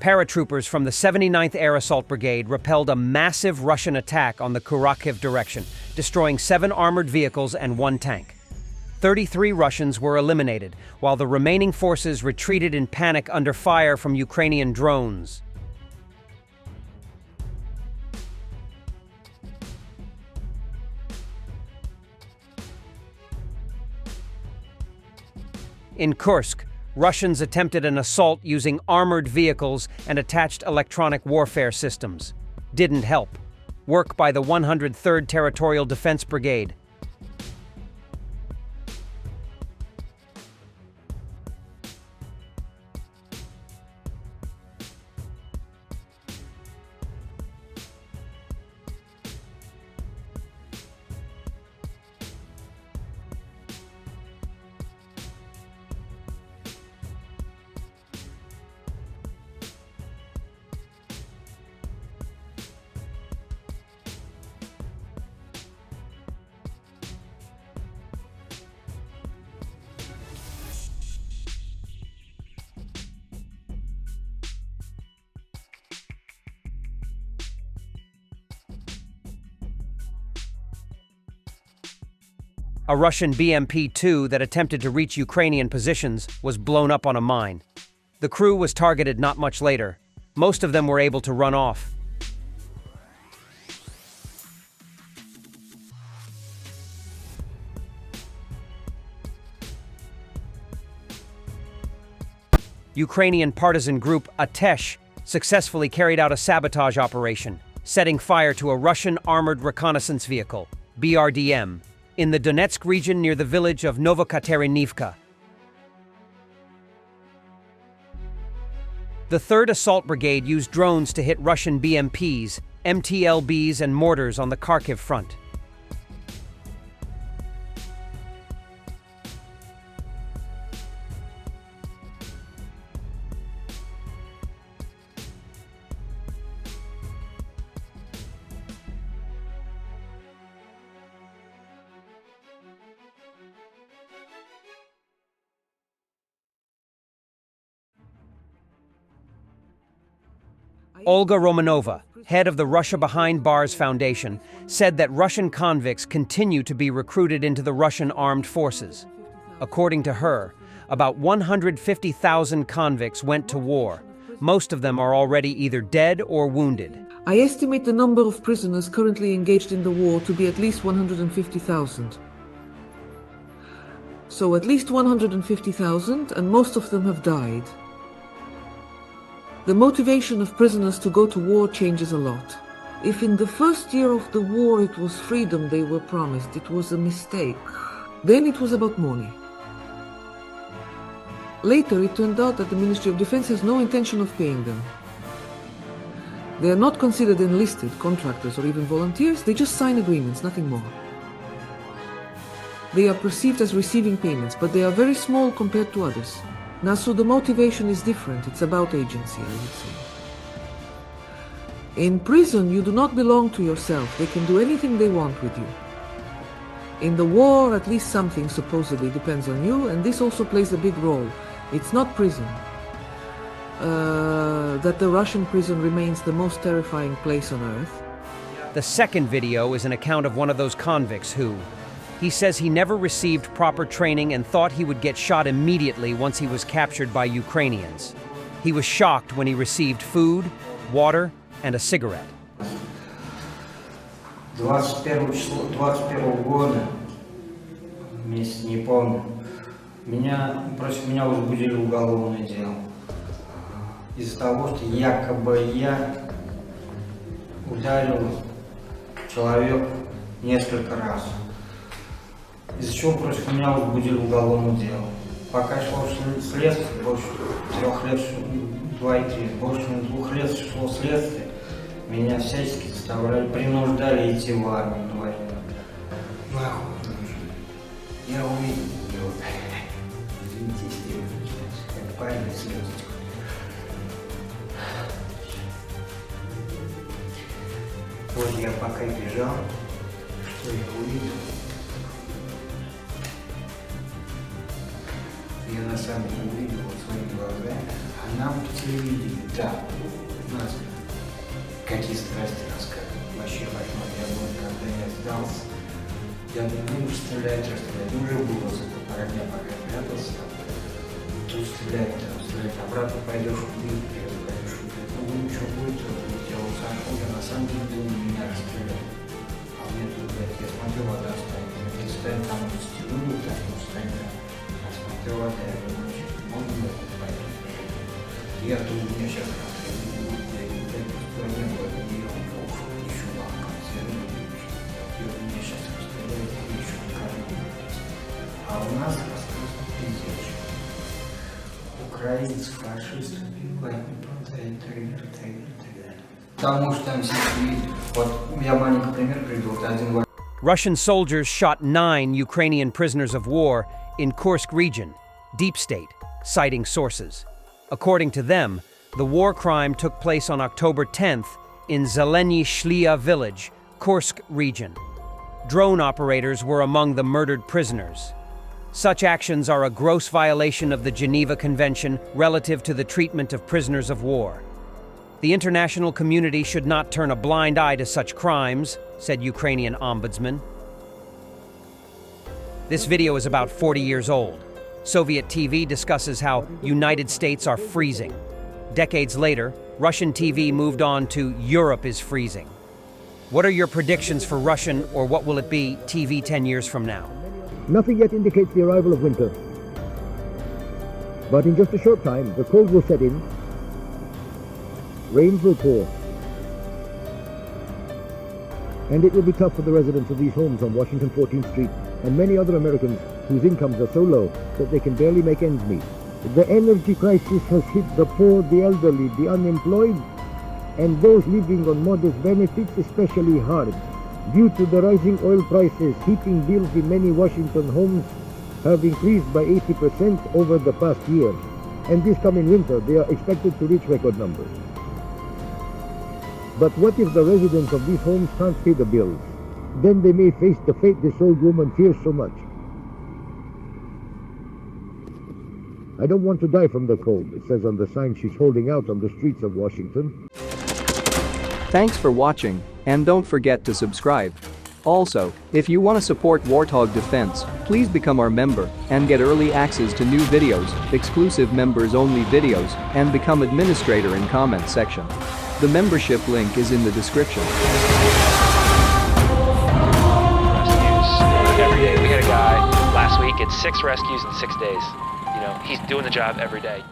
Paratroopers from the 79th Air Assault Brigade repelled a massive Russian attack on the Kharkiv direction, destroying 7 armored vehicles and 1 tank. 33 Russians were eliminated, while the remaining forces retreated in panic under fire from Ukrainian drones. In Kursk, Russians attempted an assault using armored vehicles and attached electronic warfare systems. Didn't help. Work by the 103rd Territorial Defense Brigade. A Russian BMP-2 that attempted to reach Ukrainian positions was blown up on a mine. The crew was targeted not much later. Most of them were able to run off. Ukrainian partisan group Atesh successfully carried out a sabotage operation, setting fire to a Russian armored reconnaissance vehicle, BRDM, in the Donetsk region near the village of Novokaterinivka. The 3rd Assault Brigade used drones to hit Russian BMPs, MTLBs, and mortars on the Kharkiv front. Olga Romanova, head of the Russia Behind Bars Foundation, said that Russian convicts continue to be recruited into the Russian armed forces. According to her, about 150,000 convicts went to war. Most of them are already either dead or wounded. I estimate the number of prisoners currently engaged in the war to be at least 150,000. So at least 150,000, and most of them have died. The motivation of prisoners to go to war changes a lot. If in the first year of the war it was freedom they were promised, it was a mistake. Then it was about money. Later it turned out that the Ministry of Defense has no intention of paying them. They are not considered enlisted, contractors, or even volunteers, they just sign agreements, nothing more. They are perceived as receiving payments, but they are very small compared to others. Now, so the motivation is different. It's about agency, I would say. In prison, you do not belong to yourself. They can do anything they want with you. In the war, at least something supposedly depends on you, and this also plays a big role. It's not prison. That the Russian prison remains the most terrifying place on earth. The second video is an account of one of those convicts who, he says he never received proper training and thought he would get shot immediately once he was captured by Ukrainians. He was shocked when he received food, water, and a cigarette. 21 число, 21 года, месяц не помню, против меня возбудили уголовное дело. Из-за того, что якобы я ударил человека несколько раз. Из-за чего против меня возбудили уголовное дело. Пока шло следствие, больше 3 лет, 2,3, больше 2 лет шло следствие, меня всячески заставляли, принуждали идти в армию, говорили. Нахуй нужно. Я увидел его. Извините, как правильно слезть. Вот я пока бежал, что я увидел. Я на самом деле увидел вот своими глазами. А нам по телевидению, да, у нас какие страсти рассказывают. Вообще кошмар. Я думаю, когда я сдался, я думаю, стреляет, расстрелять. Уже было с этого парня, пока прятался. Тут стреляет, обратно пойдешь убить, пойдешь убить. Ну, что будет, я вот сошел, я на самом деле думаю, меня расстреляют. А мне тут, блядь, я смотрю, вода стоит. Я стоит там, стену, так, стоит, я смотрю, вода, я думаю, можно было пойти. Я тут, меня сейчас расстреляют, я не знаю, что не было, и он ушел, еще лампа, и он меня сейчас расстреляют, и еще никого. А у нас рассказ пиздец. Украинец, фашист, убивает, и так далее. Потому что там все видят. Вот я маленький пример приведу. Вот один Russian soldiers shot 9 Ukrainian prisoners of war in Kursk region, deep state, citing sources. According to them, the war crime took place on October 10th in Zeleny Shlia village, Kursk region. Drone operators were among the murdered prisoners. Such actions are a gross violation of the Geneva Convention relative to the treatment of prisoners of war. The international community should not turn a blind eye to such crimes, said Ukrainian ombudsman. This video is about 40 years old. Soviet TV discusses how United States are freezing. Decades later, Russian TV moved on to Europe is freezing. What are your predictions for Russian, or what will it be, TV 10 years from now? Nothing yet indicates the arrival of winter. But in just a short time, the cold will set in, rains will pour, and it will be tough for the residents of these homes on Washington 14th Street and many other Americans whose incomes are so low that they can barely make ends meet. The energy crisis has hit the poor, the elderly, the unemployed, and those living on modest benefits especially hard. Due to the rising oil prices, heating bills in many Washington homes have increased by 80% over the past year. And this coming winter, they are expected to reach record numbers. But what if the residents of these homes can't pay the bills? Then they may face the fate this old woman fears so much. I don't want to die from the cold, it says on the sign she's holding out on the streets of Washington. Thanks for watching, and don't forget to subscribe. Also, if you want to support Warthog Defense, please become our member and get early access to new videos, exclusive members-only videos, and become administrator in comment section. The membership link is in the description. Rescues every day. We had a guy last week at 6 rescues in 6 days. You know, he's doing the job every day.